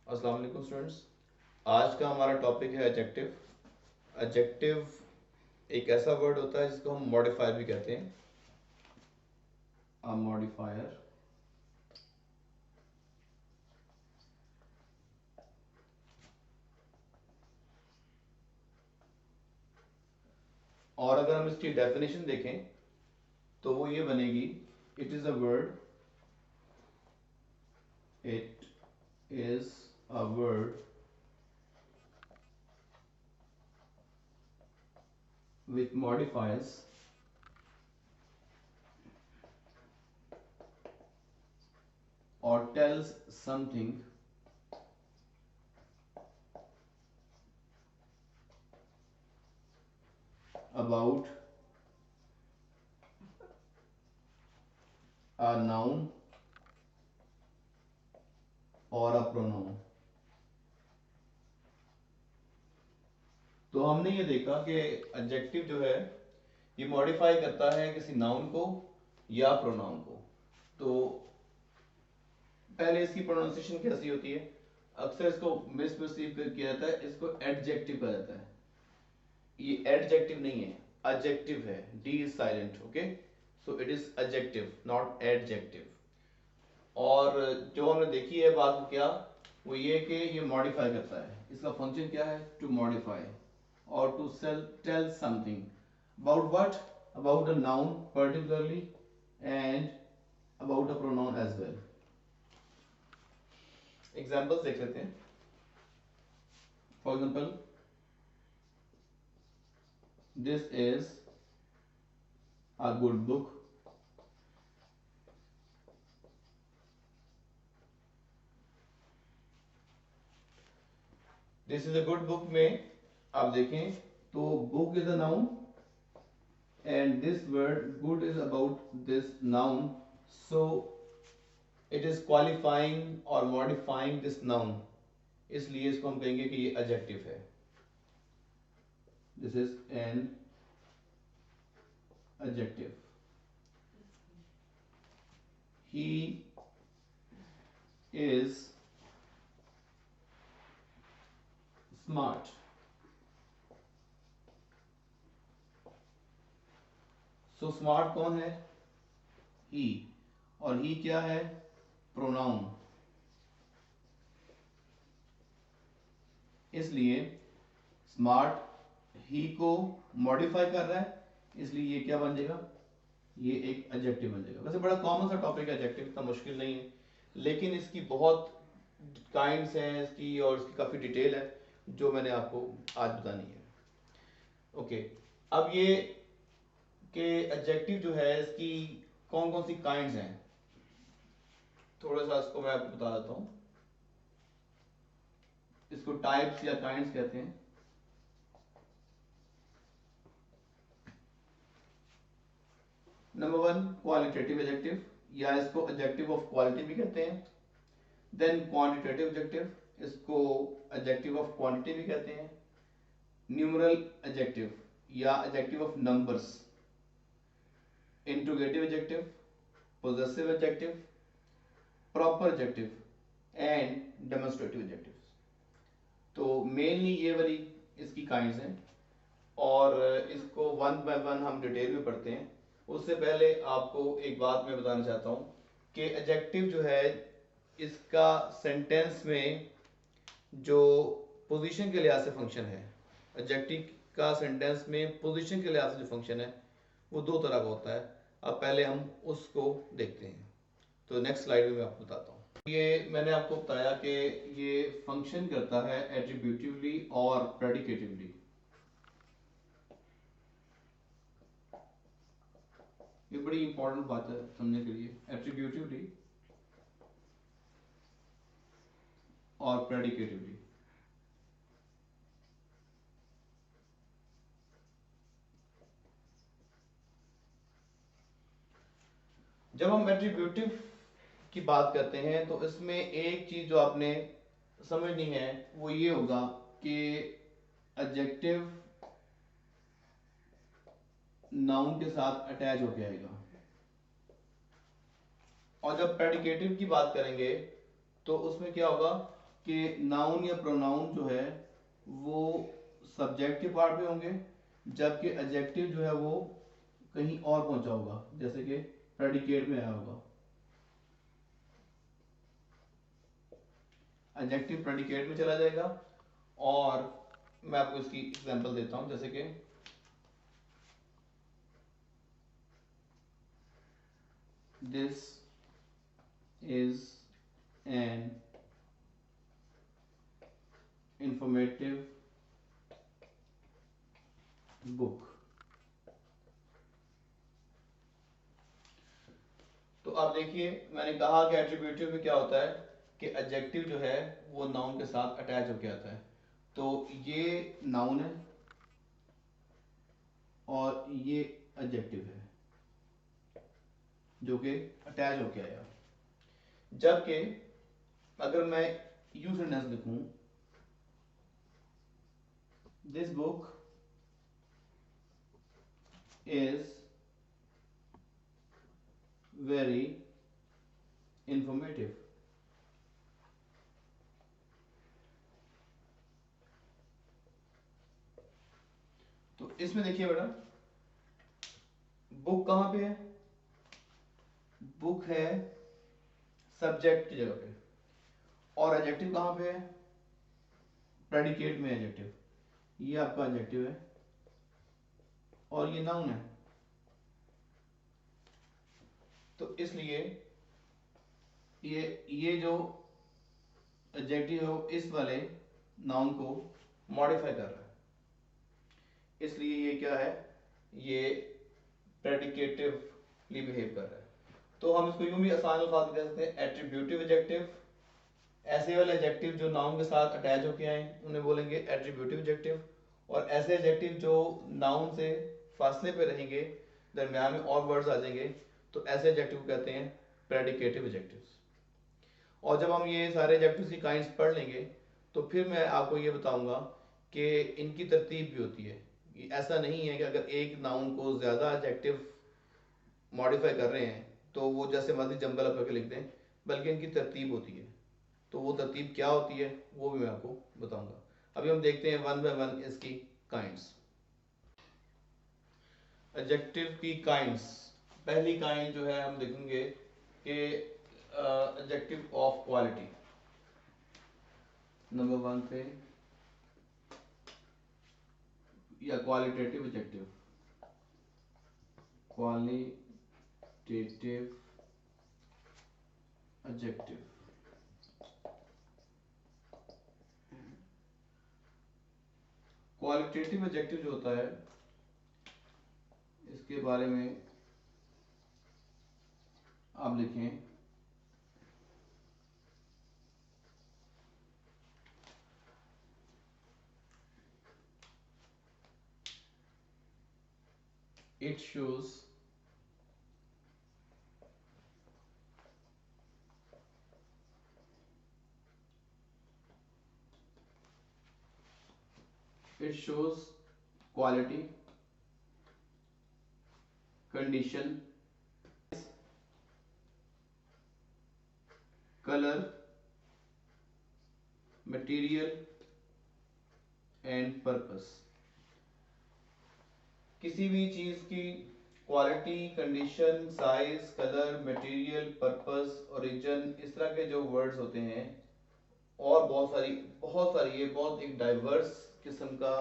अस्सलाम वालेकुम स्टूडेंट्स। आज का हमारा टॉपिक है एडजेक्टिव। एडजेक्टिव एक ऐसा वर्ड होता है जिसको हम मॉडिफायर भी कहते हैं। मॉडिफायर। और अगर हम इसकी डेफिनेशन देखें तो वो ये बनेगी, it is a word, it is a word with modifiers और tells something about a noun or a pronoun। तो हमने ये देखा कि एडजेक्टिव जो है ये मॉडिफाई करता है किसी नाउन को या प्रोनाउन को। तो पहले इसकी प्रोनाउंसिएशन कैसी होती है? अक्सर इसको मिसपर्सीव किया जाता है, इसको एडजेक्टिव कहा जाता है। ये एडजेक्टिव नहीं है, एडजेक्टिव है। D is silent, okay. So it is adjective not adjective. और जो हमने देखी है बात वो क्या, वो ये कि ये मॉडिफाई करता है। इसका फंक्शन क्या है? टू मॉडिफाई और to tell something about what, about a noun particularly and about a pronoun as well. Examples देख लेते हैं। For example, this is a good book. This is a good book में आप देखें तो book is a noun and this word good is about this noun, so it is qualifying or modifying this noun, इसलिए इसको हम कहेंगे कि ये adjective है। this is an adjective। he is smart। so smart कौन है? he। और he क्या है? pronoun। इसलिए स्मार्ट ही को मॉडिफाई कर रहा है, इसलिए ये क्या बन जाएगा? ये एक एडजेक्टिव बन जाएगा। वैसे बड़ा कॉमन सा टॉपिक है एडजेक्टिव, इतना मुश्किल नहीं है, लेकिन इसकी बहुत काइंड्स हैं इसकी और इसकी काफ़ी डिटेल है जो मैंने आपको आज बतानी है। ओके, अब ये कि एडजेक्टिव जो है इसकी कौन कौन सी काइंड्स हैं, थोड़ा सा इसको मैं आपको बता देता हूँ। इसको टाइप्स या काइंड्स कहते हैं। नंबर वन, क्वालिटेटिव एडजेक्टिव, या इसको एडजेक्टिव ऑफ क्वालिटी भी कहते हैं। देन क्वांटिटेटिव एडजेक्टिव, इसको एडजेक्टिव ऑफ क्वांटिटी भी कहते हैं। न्यूमरल एडजेक्टिव या adjective of numbers. Interrogative adjective, possessive adjective, proper adjective and demonstrative adjective. तो मेनली ये वाली इसकी काइंड्स हैं और इसको वन बाय वन हम डिटेल में पढ़ते हैं। उससे पहले आपको एक बात मैं बताना चाहता हूँ कि एडजेक्टिव जो है इसका सेंटेंस में जो पोजीशन के लिहाज से फंक्शन है, एडजेक्टिव का सेंटेंस में पोजीशन के लिहाज से जो फंक्शन है वो दो तरह का होता है। अब पहले हम उसको देखते हैं। तो नेक्स्ट स्लाइड में मैं आपको बताता हूँ। ये मैंने आपको बताया कि ये फंक्शन करता है एट्रीब्यूटिवली और प्रेडिकेटिवली। ये बड़ी इंपॉर्टेंट बात है समझने के लिए, एट्रीब्यूटिवली और प्रेडिकेटिवली। जब हम एट्रीब्यूटिव की बात करते हैं तो इसमें एक चीज जो आपने समझनी है वो ये होगा कि एडजेक्टिव नाउन के साथ अटैच होके आएगा, और जब प्रेडिकेटिव की बात करेंगे तो उसमें क्या होगा? कि नाउन या प्रोनाउन जो है वो सब्जेक्ट के पार्ट में होंगे, जबकि एडजेक्टिव जो है वो कहीं और पहुंचा होगा, जैसे कि प्रेडिकेट में आया होगा। एडजेक्टिव प्रेडिकेट में चला जाएगा। और मैं आपको इसकी एग्जांपल देता हूं, जैसे कि this is an informative book. तो आप देखिए, मैंने कहा कि एट्रीब्यूटिव में क्या होता है कि एडजेक्टिव जो है वो नाउन के साथ अटैच होकर आता है। तो ये नाउन है और ये एडजेक्टिव है जो कि अटैच होके आया। जबकि अगर मैं यू सेंटेंस लिखूं, this book is very informative. तो इसमें देखिए बेटा, बुक कहां पे है? बुक है सब्जेक्ट की जगह पे, और एडजेक्टिव कहां पे है? प्रेडिकेट में एडजेक्टिव। ये आपका एडजेक्टिव है और ये नाउन है। तो इसलिए ये जो एडजेक्टिव है वो इस वाले नाउन को मॉडिफाई कर रहा है, इसलिए ये क्या है, ये प्रेडिकेटिवली बिहेव कर रहा है। तो हम इसको यूं भी आसान अल्फाज में कह सकते हैं एट्रीब्यूटिव एडजेक्टिव। ऐसे वाले एडजेक्टिव जो नाउन के साथ अटैच होके आए उन्हें बोलेंगे एट्रीब्यूटिव एडजेक्टिव, और ऐसे एडजेक्टिव जो नाउन से फासले पे रहेंगे, दरमियान में और वर्ड्स आ जाएंगे, तो ऐसे एडजेक्टिव को कहते हैं प्रेडिकेटिव एडजेक्टिव्स। और जब हम ये सारे एडजेक्टिव्स की काइंड्स पढ़ लेंगे तो फिर मैं आपको ये बताऊंगा कि इनकी तरतीब भी होती है। ऐसा नहीं है कि अगर एक नाउन को ज़्यादा एडजेक्टिव मॉडिफाई कर रहे हैं तो वो जैसे मर्जी जंबल अप करके लिख दें, बल्कि इनकी तरतीब होती है। तो वो तरतीब क्या होती है वो भी मैं आपको बताऊंगा। अभी हम देखते हैं वन बाय वन इसकी काइंड्स। एडजेक्टिव की काइंड्स, पहली काइंड जो है हम देखेंगे कि adjective of quality. Number one पे या qualitative adjective, qualitative adjective. Qualitative adjective जो होता है इसके बारे में आप लिखें it shows quality, condition, color, material and purpose। किसी भी चीज की quality, condition, size, colour, material, purpose, origin, इस तरह के जो वर्ड्स होते हैं, और बहुत सारी ये बहुत एक डाइवर्स किस्म का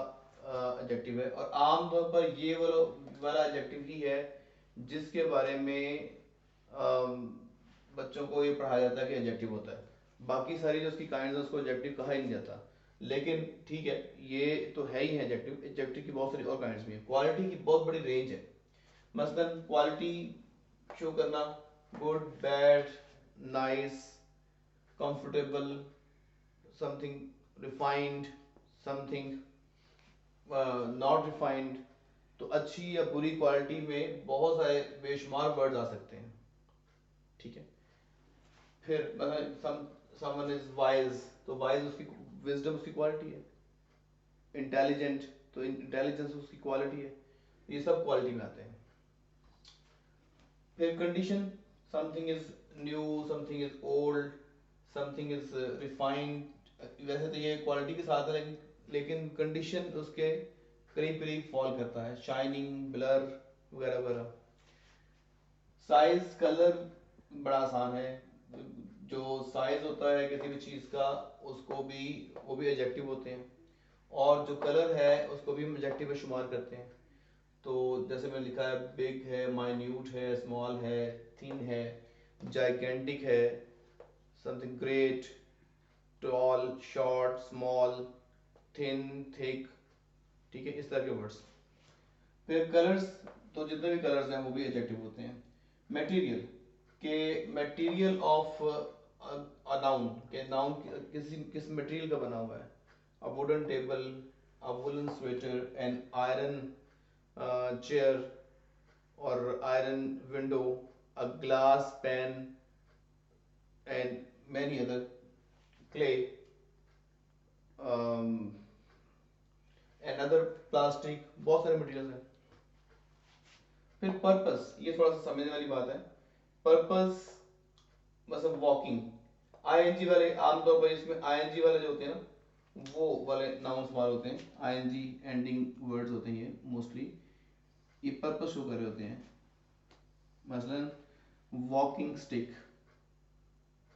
एडजेक्टिव है। और आमतौर पर ये वाला एडजेक्टिव ही है जिसके बारे में बच्चों को ये पढ़ाया जाता है कि एडजेक्टिव होता है। बाकी सारी जो उसकी काइंड्स है उसको एडजेक्टिव कहा ही नहीं जाता। लेकिन ठीक है, ये तो है ही है एडजेक्टिव। एडजेक्टिव की बहुत सारी और काइंड्स भी हैं। क्वालिटी की बहुत बड़ी रेंज है। मसलन क्वालिटी शो करना, good, bad, nice, comfortable, something refined, something not refined. तो अच्छी या बुरी क्वालिटी में बहुत सारे बेशुमार वर्ड्स आ सकते हैं। ठीक है, फिर समवन इज वाइज, तो वाइज उसकी विजडम उसकी क्वालिटी है। इंटेलिजेंट, तो इंटेलिजेंस उसकी क्वालिटी है। ये सब क्वालिटी में आते हैं। फिर condition, something is new, something is old, something is refined, वैसे तो ये क्वालिटी के साथ है, लेकिन कंडीशन उसके करीब करीब फॉल करता है, शाइनिंग, ब्लर वगैरह वगैरह। साइज, कलर बड़ा आसान है। जो साइज होता है किसी भी चीज़ का, उसको भी, वो भी एडजेक्टिव होते हैं, और जो कलर है उसको भी हम एडजेक्टिव में शुमार करते हैं। तो जैसे मैंने लिखा है, बिग है, माइन्यूट है, स्मॉल है, थिन है, जाइकेंटिक है, something great, tall, short, small, thin, thick, ठीक है, इस तरह के वर्ड्स। फिर कलर्स, तो जितने भी कलर्स हैं वो भी एडजेक्टिव होते हैं। मटेरियल, के मटेरियल ऑफ अ नाउन, के नाउन किस मटेरियल का बना हुआ है। A wooden table, a woollen sweater, an iron chair और iron window, a glass pane and many other, clay and other plastic, बहुत सारे मटेरियल्स हैं। फिर पर्पस, ये थोड़ा सा समझने वाली बात है। पर्पस मतलब वॉकिंग, आईएनजी वाले, आमतौर पर इसमें आईएनजी वाले जो होते हैं ना, वो वाले नाउन इस्तेमाल होते हैं, आईएनजी एंडिंग वर्ड्स होते हैं ये मोस्टली, ये पर्पस शो कर रहे होते हैं। मसलन walking stick,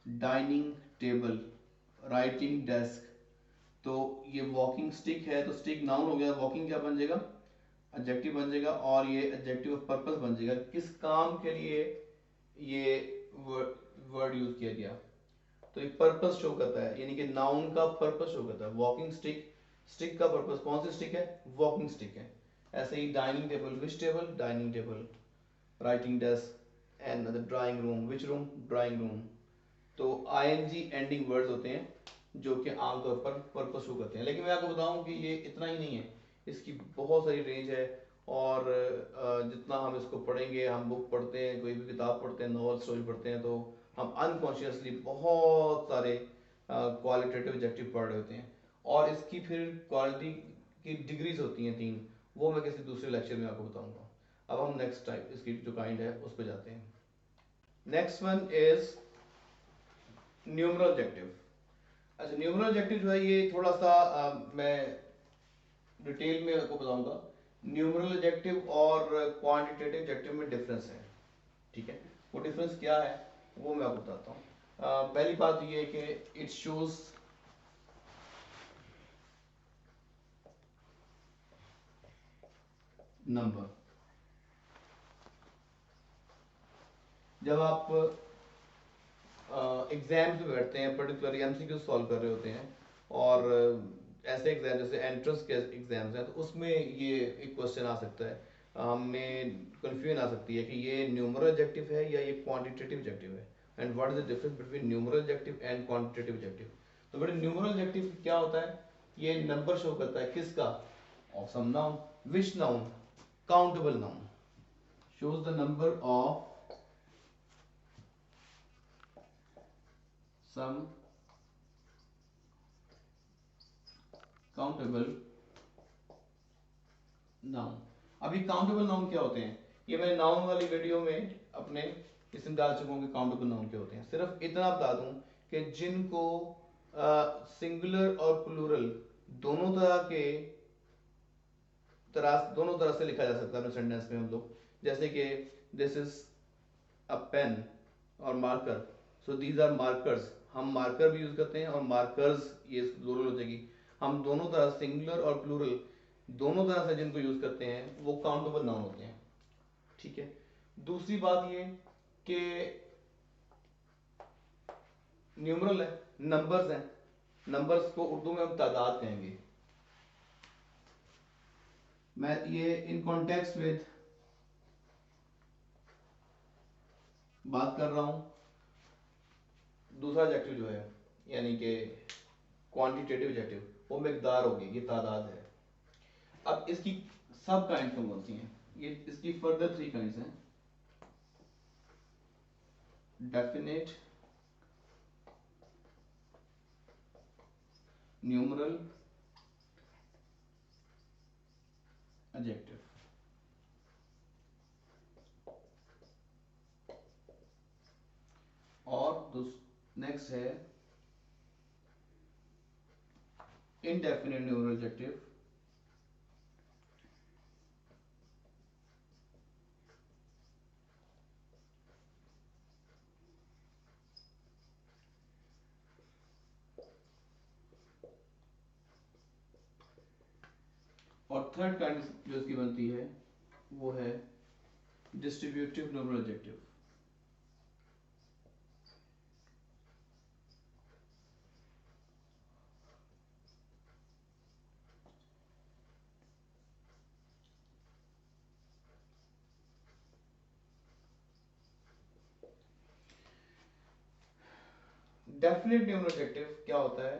dining table, writing desk. तो ये वॉकिंग स्टिक है तो स्टिक नाउन हो गया, वॉकिंग क्या बन जाएगा, एडजेक्टिव बन जाएगा, और ये एडजेक्टिव ऑफ पर्पस बन जाएगा, किस काम के लिए ये वर्ड यूज किया गया। तो एक पर्पस शो करता है, यानी कि नाउन का पर्पस शो करता है। वॉकिंग स्टिक, स्टिक का पर्पस, कौन सी स्टिक है, वॉकिंग स्टिक है। ऐसे ही dining table, which table, dining table, writing desk and drawing room, which room, drawing room. तो आईएनजी एंडिंग वर्ड्स होते हैं जो कि आमतौर पर पर्पस शो करते हैं। लेकिन मैं आपको बताऊं कि ये इतना ही नहीं है, इसकी बहुत सारी रेंज है। और जितना हम इसको पढ़ेंगे, हम बुक पढ़ते हैं, कोई भी किताब पढ़ते हैं, नॉवल स्टोरी पढ़ते हैं, तो हम अनकॉन्शियसली बहुत सारे क्वालिटेटिव एडजेक्टिव पढ़ रहे होते हैं। और इसकी फिर क्वालिटी की डिग्रीज होती हैं 3, वो मैं किसी दूसरे लेक्चर में आपको बताऊंगा। अब हम नेक्स्ट टाइप, इसकी जो काइंड है उस पर जाते हैं। Next one is numeral adjective. अच्छा, न्यूमरल एडजेक्टिव जो है ये थोड़ा सा मैं डिटेल में आपको बताऊंगा। न्यूमरल एडजेक्टिव और क्वांटिटेटिव एडजेक्टिव में डिफरेंस है, ठीक है। वो डिफरेंस क्या है वो मैं आपको बताता हूँ। पहली बात ये है कि इट शोज नंबर। जब आप एग्जाम्स में बैठते हैं, पर्टिकुलरली एमसीक्यू सॉल्व कर रहे होते हैं, और ऐसे एग्जाम जैसे एंट्रेंस के एग्जाम्स हैं, तो उसमें ये एक क्वेश्चन आ सकता है, हमें कंफ्यूजन आ सकती है कि ये न्यूमरल एडजेक्टिव है या ये क्वांटिटेटिव एडजेक्टिव है, and what is the difference between numeral adjective and quantitative adjective. तो बेटा न्यूमरल एडजेक्टिव क्या होता है, ये नंबर शो करता है, किसका, of some noun, which noun, countable noun, shows the number of some countable noun. अभी काउंटेबल नाउन क्या होते हैं, ये मैं नाउन वाली वीडियो में अपने इसमें डाल चुका हूँ कि काउंटेबल नाउन क्या होते हैं। सिर्फ इतना बता दूं कि जिनको सिंगुलर और प्लूरल दोनों तरह के दोनों तरह से लिखा जा सकता है अपने सेंटेंस में हम लोग। जैसे कि दिस इज अ पेन और marker, so these are markers, हम मार्कर भी यूज करते हैं और मार्कर्स, ये प्लूरल हो जाएगी। हम दोनों तरह, सिंगुलर और प्लूरल दोनों तरह से जिनको यूज करते हैं वो काउंटेबल नाउन होते हैं, ठीक है। दूसरी बात ये कि न्यूमरल है, नंबर्स हैं, नंबर्स को उर्दू में हम तादाद कहेंगे। मैं ये इन कॉन्टेक्स्ट विद बात कर रहा हूं। दूसरा एडजेक्टिव जो है यानी कि क्वांटिटेटिव एडजेक्टिव, वो मिकदार होगी, ये तादाद है। अब इसकी सब काइंड कौन सी हैं, ये इसकी फर्दर 3 काइंड्स हैं। डेफिनेट, न्यूमरल एडजेक्टिव, और नेक्स्ट है indefinite numeral adjective, और थर्ड काइंड जो इसकी बनती है वो है distributive numeral adjective. Definite numeral adjective क्या होता है?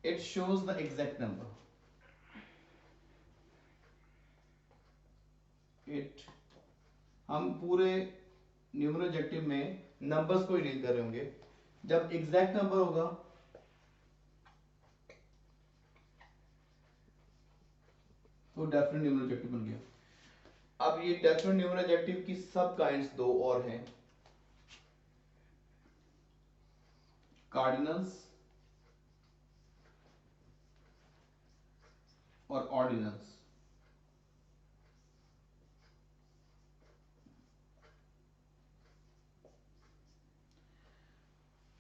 It shows the exact number. It हम पूरे numeral adjective में numbers को ही डील कर रहे होंगे. जब exact number होगा तो डेफिनेट numeral adjective बन गया. अब ये डेफिनेट numeral adjective की सब काइंड्स दो और हैं. कार्डिनल्स और ऑर्डिनल्स.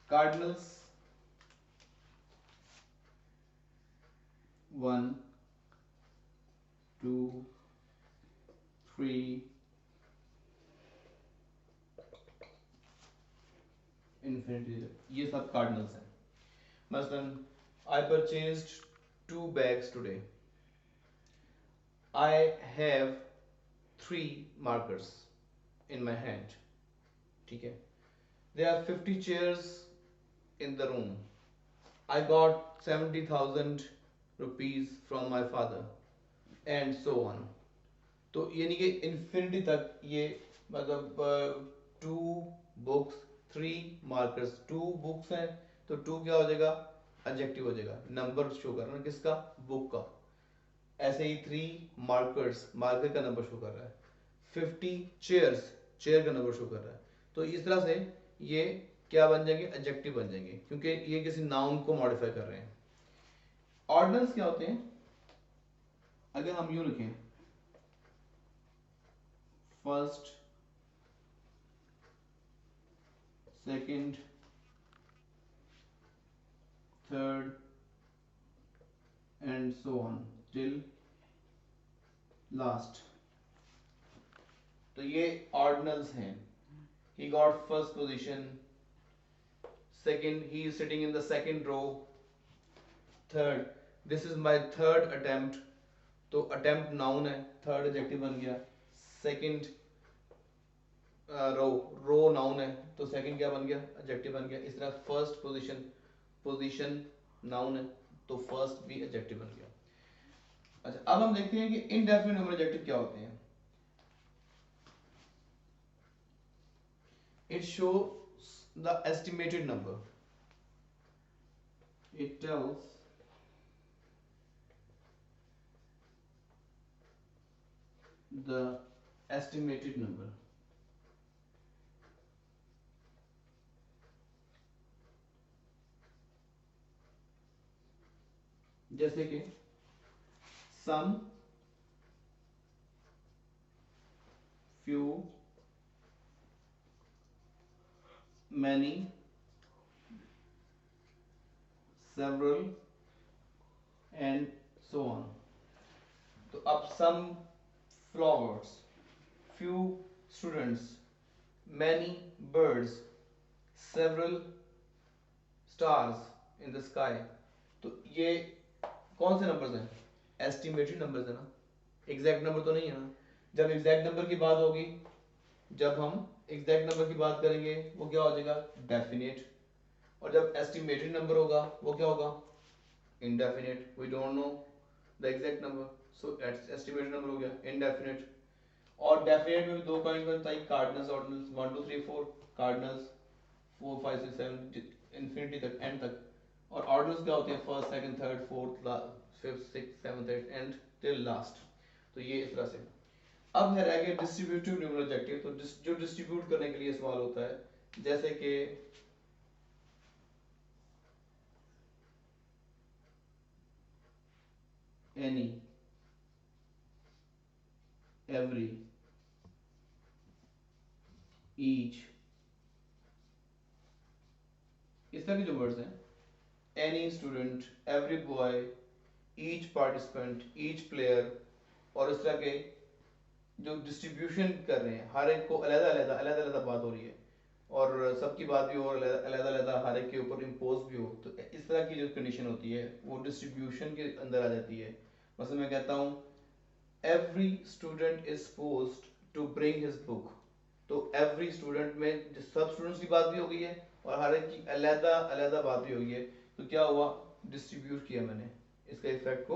कार्डिनल्स 1 2 3 इन्फिनिटी, ये सब कार्डिनल्स हैं. मसलन I purchased 2 bags today. I have 3 markers in my hand. ठीक है. There are 50 chairs in the room. I got 70,000 rupees from my father and so on. तो यानी कि इन्फिनिटी तक ये मतलब 2 books 3 markers. 2 books हैं तो 2 क्या हो जाएगा? एडजेक्टिव हो जाएगा. नंबर शो कर रहा है किसका? बुक का. ऐसे ही 3 मार्कर्स, मार्कर का नंबर शो कर रहा है. 50 चेयर्स, चेयर का नंबर शो कर रहा है. तो इस तरह से ये क्या बन जाएंगे? एडजेक्टिव बन जाएंगे क्योंकि ये किसी नाउन को मॉडिफाई कर रहे हैं. ऑर्डिनल्स क्या होते हैं? अगर हम यूं लिखें first second third and so on till last, तो ये ऑर्डिनल्स हैं. He got first position. Second, he is sitting in the second row. Third, this is my third attempt. तो attempt noun है, third adjective बन गया. Second row noun है तो second क्या बन गया? adjective बन गया. इस तरह first position noun है तो first भी adjective बन गया. अच्छा, अब हम देखते हैं कि indefinite numeral adjective क्या होते हैं. It shows the estimated number. It tells the estimated number. जैसे कि some, few, many, several and so on. तो अब some flowers, few students, many birds, several stars in the sky. तो ये कौन से नंबर्स हैं? एस्टिमेटेड नंबर्स है ना, एग्जैक्ट नंबर तो नहीं है ना. जब एग्जैक्ट नंबर की बात होगी, जब हम एग्जैक्ट नंबर की बात करेंगे वो क्या हो जाएगा? डेफिनेट. और जब एस्टिमेटेड नंबर होगा वो क्या होगा? Indefinite. We don't know the exact number, so estimated number हो गया इंडेफिनेट. और डेफिनेट में भी दो काइंड बनता है, कार्डिनल्स ऑर्डिनल्स. 1 2 3 4 कार्डिनल्स, 4 5 6 7 इन्फिनिटी तक, एंड तक. और ऑर्डिनल्स क्या होते हैं? First second third fourth fifth sixth seventh eight and till last. तो ये इस तरह से. अब है रह गया डिस्ट्रीब्यूटिव न्यूमरल एडजेक्टिव. तो जो डिस्ट्रीब्यूट करने के लिए सवाल होता है, जैसे कि any, every, each, इस तरह के जो वर्ड्स हैं, any student, every boy, each participant, each player, और इस तरह के जो डिस्ट्रीब्यूशन कर रहे हैं, हर एक को अलग अलग बात हो रही है और सबकी बात भी हो, अलग अलग हर एक के ऊपर इम्पोज भी हो, तो इस तरह की जो कंडीशन होती है वो डिस्ट्रीब्यूशन के अंदर आ जाती है। मतलब मैं कहता हूँ every student is supposed to bring his book, तो एवरी स्टूडेंट में सब स्टूडेंट्स की बात भी हो गई है और हर एक की अलग अलग बात भी हो गई है, तो क्या हुआ, डिस्ट्रीब्यूट किया मैंने, इसका इफेक्ट को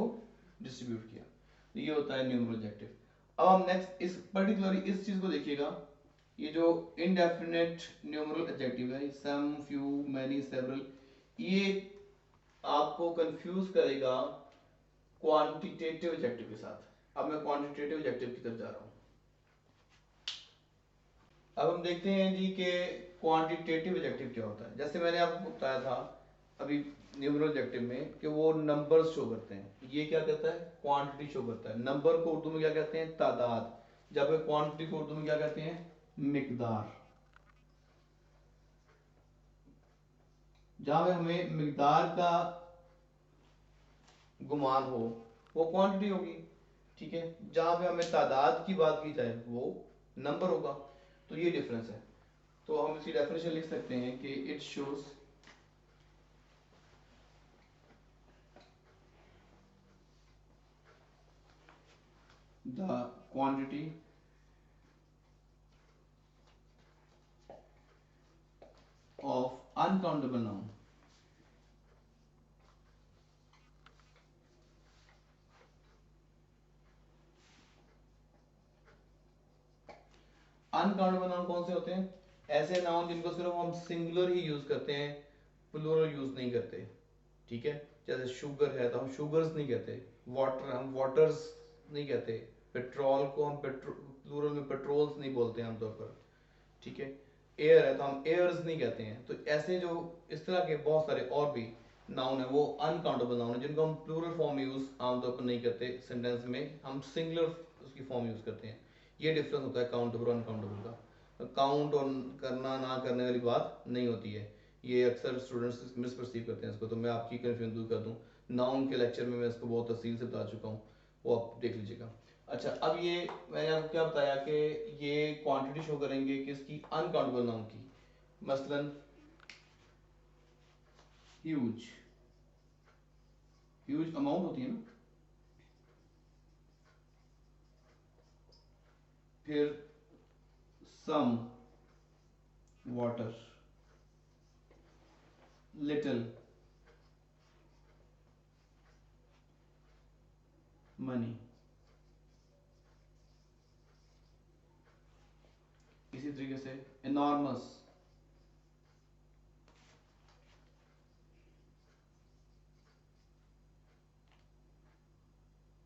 डिस्ट्रीब्यूट किया, तो ये होता है न्यूमरल ऑब्जेक्टिव। अब हम नेक्स्ट इस पर्टिकुलरली इस चीज को देखिएगा, ये जो इनडेफिनेट न्यूमरल एडजेक्टिव है, सम, फ्यू, मैनी, सेवरल, ये आपको कंफ्यूज करेगा क्वांटिटेटिव एडजेक्टिव के साथ। अब मैं क्वांटिटेटिव एडजेक्टिव की तरफ जा रहा हूं। अब हम देखते हैं जी कि क्वांटिटेटिव एडजेक्टिव क्या होता है। जैसे मैंने आपको बताया था अभी न्यूमरल एडजेक्टिव में कि वो नंबर्स शो करते हैं, ये क्या करता है, क्वांटिटी शो करता है। नंबर को उर्दू में क्या कहते हैं, तादाद, जब क्वांटिटी को उर्दू में क्या कहते हैं, मिकदार। जहां पे हमें मिकदार का गुमान हो वो क्वांटिटी होगी, ठीक है, जहां पे हमें तादाद की बात की जाए वो नंबर होगा, तो ये डिफरेंस है। तो हम इसकी डेफिनेशन लिख सकते हैं कि it shows the quantity of uncountable noun. Uncountable noun कौन से होते हैं, ऐसे नाउन जिनको सिर्फ हम सिंगुलर ही यूज करते हैं, प्लूरल यूज नहीं करते, ठीक है। जैसे शुगर है तो हम शुगर्स नहीं कहते, वाटर हम वाटर्स नहीं कहते, पेट्रोल को हम प्लूरल में पेट्रोल्स नहीं बोलते आमतौर पर, ठीक है। एयर है तो हम एयर्स नहीं कहते हैं। तो ऐसे जो इस तरह के बहुत सारे और भी नाउन है वो अनकाउंटेबल नाउन है, जिनको हम प्लूरल फॉर्म यूज आमतौर पर नहीं करते सेंटेंस में, हम सिंगुलर उसकी फॉर्म यूज करते हैं। ये डिफरेंस होता है काउंटेबल और अनकाउंटेबल का। काउंट और करना ना करने वाली बात नहीं होती है, ये अक्सर स्टूडेंट्स मिसपर्सीव करते हैं इसको, तो मैं आपकी कन्फ्यूजन दूर कर दूं, नाउन के लेक्चर में मैं इसको बहुत तफसील से बता चुका हूँ, वो आप देख लीजिएगा। अच्छा, अब ये मैंने आपको क्या बताया कि ये क्वांटिटी शो करेंगे किसकी, अनकाउंटेबल नाउन की। मसलन ह्यूज, ह्यूज अमाउंट होती है ना, फिर सम वाटर, लिटिल मनी, इसी तरीके से enormous,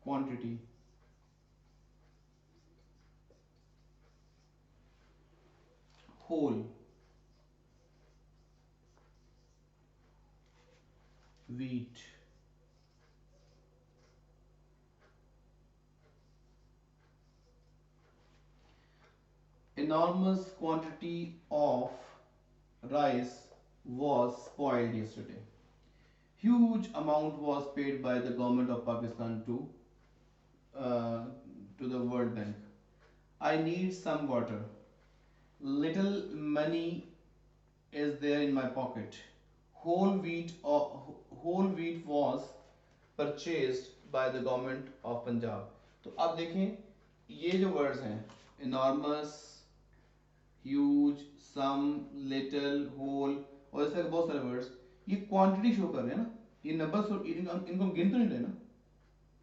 quantity, whole, wheat, enormous quantity of rice was spoiled yesterday. Huge amount was paid by the government of Pakistan uh, to the World Bank. I need some water. Little money is there in my pocket. Whole wheat, whole wheat was purchased by the government of Punjab. तो अब देखें ये जो words हैं, enormous, huge, सम, little, whole और इस तरह के बहुत सारे वर्ड्स, ये क्वांटिटी शो कर रहे हैं ना, ये नंबर इनको हम गिन तो नहीं रहे ना,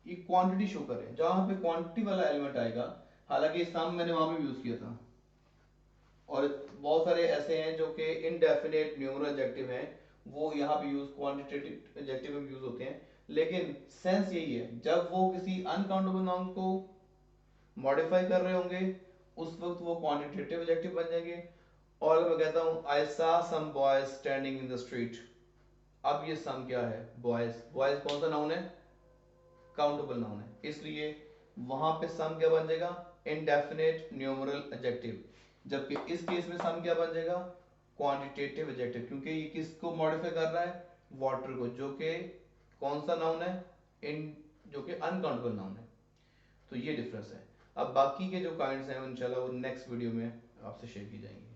ये क्वांटिटी शो कर रहे हैं। जहां पे क्वांटिटी वाला एलिमेंट आएगा, हालांकि सम मैंने वहां पे यूज किया था, और बहुत सारे ऐसे हैं जो कि इनडेफिनेट न्यूमरल एडजेक्टिव हैं, वो यहाँ पे यूज क्वांटिटेटिव एडजेक्टिव में यूज होते हैं, लेकिन सेंस यही है, जब वो किसी अनकाउंटेबल नाउन को मॉडिफाई कर रहे होंगे उस वक्त वो क्वांटिटेटिव एडजेक्टिव बन जाएंगे। और अगर मैं कहता हूं I saw some boys standing in the street, अब ये सम क्या है, बॉयज, बॉयज कौन सा नाउन है, काउंटेबल नाउन है, इसलिए वहां पे सम क्या बन जाएगा, इनडेफिनेट न्यूमरल एडजेक्टिव, जबकि इस केस में सम क्या बन जाएगा, क्वांटिटेटिव एडजेक्टिव, क्योंकि ये किसको मॉडिफाई कर रहा है, वाटर को, जो कि कौन सा नाउन है, इन जो कि अनकाउंटेबल नाउन है। तो ये डिफरेंस है। अब बाकी के जो काइंड्स हैं इंशाल्लाह वो नेक्स्ट वीडियो में आपसे शेयर की जाएंगी।